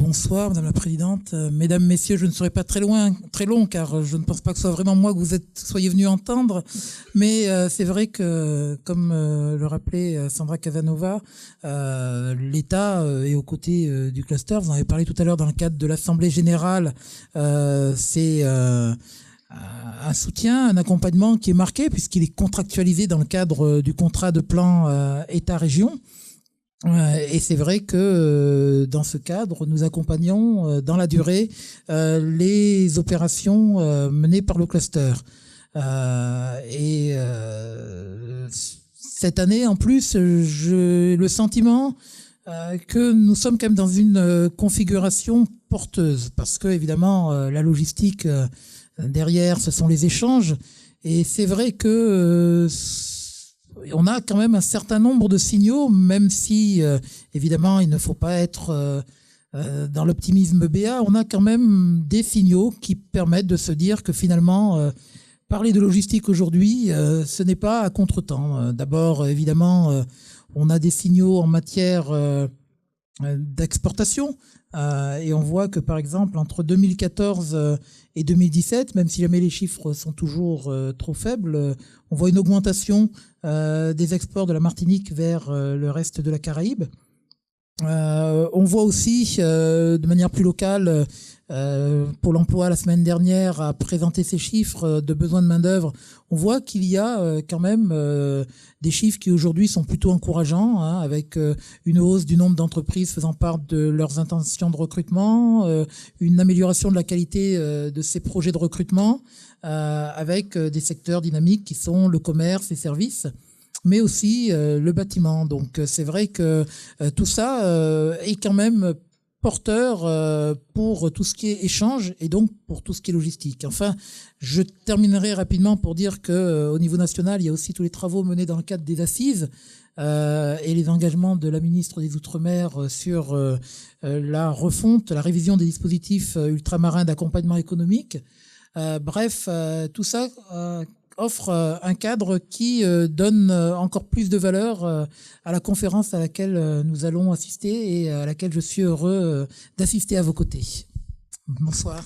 Bonsoir, Madame la Présidente. Mesdames, Messieurs, je ne serai pas très long, car je ne pense pas que ce soit vraiment moi que soyez venus entendre. Mais c'est vrai que, comme le rappelait Sandra Casanova, l'État est aux côtés du cluster. Vous en avez parlé tout à l'heure dans le cadre de l'Assemblée générale. C'est un soutien, un accompagnement qui est marqué puisqu'il est contractualisé dans le cadre du contrat de plan État-région. Et c'est vrai que dans ce cadre, nous accompagnons dans la durée les opérations menées par le cluster. Cette année, en plus, j'ai le sentiment que nous sommes quand même dans une configuration porteuse, parce que évidemment la logistique derrière, ce sont les échanges, et c'est vrai que on a quand même un certain nombre de signaux, même si, évidemment, il ne faut pas être dans l'optimisme béat. On a quand même des signaux qui permettent de se dire que finalement, parler de logistique aujourd'hui, ce n'est pas à contretemps. D'abord, évidemment, on a des signaux en matière d'exportation. Et on voit que, par exemple, entre 2014 et 2017, même si jamais les chiffres sont toujours trop faibles, on voit une augmentation des exports de la Martinique vers le reste de la Caraïbe. On voit aussi, de manière plus locale, Pôle emploi la semaine dernière a présenté ses chiffres de besoin de main-d'œuvre. On voit qu'il y a quand même des chiffres qui aujourd'hui sont plutôt encourageants, hein, avec une hausse du nombre d'entreprises faisant part de leurs intentions de recrutement, une amélioration de la qualité de ces projets de recrutement, avec des secteurs dynamiques qui sont le commerce, les services, mais aussi le bâtiment. Donc c'est vrai que tout ça est quand même porteur pour tout ce qui est échange et donc pour tout ce qui est logistique. Enfin, je terminerai rapidement pour dire que au niveau national, il y a aussi tous les travaux menés dans le cadre des assises et les engagements de la ministre des Outre-mer sur la refonte, la révision des dispositifs ultramarins d'accompagnement économique. Bref, tout ça offre un cadre qui donne encore plus de valeur à la conférence à laquelle nous allons assister et à laquelle je suis heureux d'assister à vos côtés. Bonsoir.